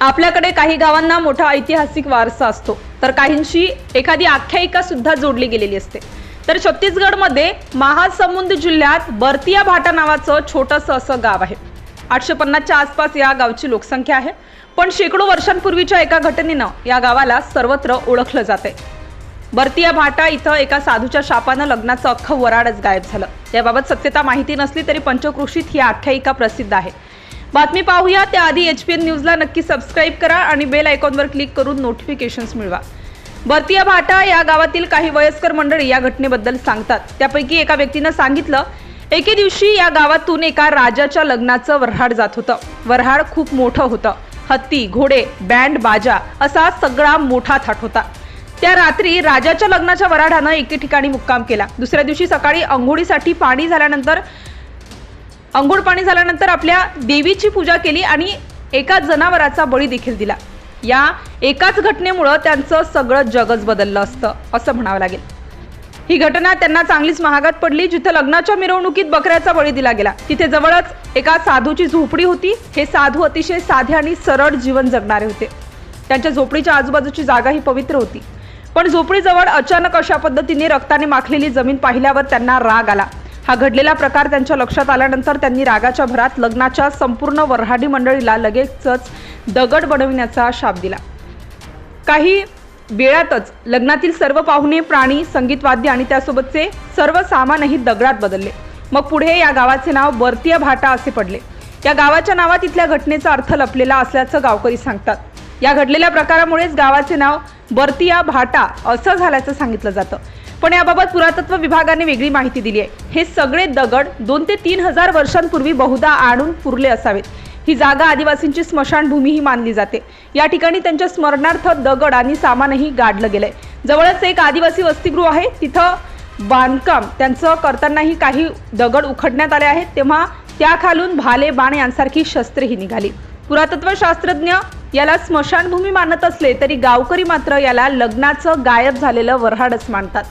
आपल्याकडे काही गावांना मोठा ऐतिहासिक वारसा असतो, तर काहींशी एखादी आख्यायिका सुद्धा जोडली गेलेली असते। तर छत्तीसगडमध्ये महासमुंद जिल्ह्यात बर्तिया भाटा नावाचं छोटंसं असं गाव आहे। 850च्या आसपास या गावची लोकसंख्या आहे, पण शेकडो वर्षांपूर्वीच्या एका घटनेनं या गावाला सर्वत्र ओळखलं जाते। बर्तिया भाटा इथं एका साधूच्या शापानं लग्नाचं अख्खं वराडच गायब झालं। याबाबत सत्यता माहिती नसली तरी पंचक्रोशीत ही आख्यायिका प्रसिद्ध आहे। बातमी पाहूया त्याआधी HPN न्यूजला नक्की सबस्क्राईब करा आणि बेल आयकॉनवर क्लिक करून नोटिफिकेशन्स मिळवा। बर्तिया भाटा या गावातील काही वयस्कर मंडळी या घटनेबद्दल सांगतात। त्यापैकी एका व्यक्तीनं सांगितलं, एके दिवशी या गावातून एका राजाच्या लग्नाचं वऱ्हाड जात होतं। वऱ्हाड खूप मोठं होतं, हत्ती, घोडे, बँड बाजा असा सगळा मोठा थाट होता। त्या रात्री राजाच्या लग्नाच्या वऱ्हाडानं एके ठिकाणी मुक्काम केला। दुसऱ्या दिवशी सकाळी अंघोळीसाठी पाणी झाल्यानंतर आपल्या देवीची पूजा केली आणि एका जनावराचा बळी देखील दिला। या एकाच घटनेमुळे त्यांचं सगळं जगच बदललं असतं असं म्हणावं लागेल। ही घटना त्यांना चांगलीच महागात पडली। जिथे लग्नाच्या मिरवणुकीत बकऱ्याचा बळी दिला गेला, तिथे जवळच एका साधूची झोपडी होती। हे साधू अतिशय साधे आणि सरळ जीवन जगणारे होते। त्यांच्या झोपडीच्या आजूबाजूची जागा ही पवित्र होती, पण झोपडीजवळ अचानक अशा पद्धतीने रक्ताने माखलेली जमीन पाहिल्यावर त्यांना राग आला। हा घडलेला प्रकार त्यांच्या लक्षात आल्यानंतर त्यांनी रागाच्या भरात लग्नाच्या संपूर्ण वऱ्हाडी मंडळीला लगेचच दगड बनविण्याचा शाप दिला। काही वेळातच लग्नातील सर्व पाहुणे, प्राणी, संगीत वाद्य आणि त्यासोबतचे सर्व सामानही दगडात बदलले। मग पुढे या गावाचे नाव बर्तिया भाटा असे पडले। या गावाच्या नावात इथल्या घटनेचा अर्थ लपलेला असल्याचं गावकरी सांगतात। या घडलेल्या प्रकारामुळेच गावाचे नाव बर्तिया भाटा असं झाल्याचं सांगितलं जातं। पण याबाबत पुरातत्व विभागाने वेगळी माहिती दिली आहे। हे सगळे दगड 2 ते 3 हजार वर्षांपूर्वी बहुधा आणून पुरले असावेत। ही जागा आदिवासींची स्मशानभूमी ही मानली जाते। या ठिकाणी त्यांच्या स्मरणार्थ दगड आणि सामानही गाडलं गेलंय। जवळच एक आदिवासी वसतिगृह आहे, तिथं बांधकाम त्यांचं करतानाही काही दगड उखडण्यात आले आहेत, तेव्हा त्याखालून भाले, बाण यांसारखी शस्त्रेही निघाली। पुरातत्व शास्त्रज्ञ याला स्मशानभूमी मानत असले तरी गावकरी मात्र याला लग्नाचं गायब झालेलं वऱ्हाडच मानतात।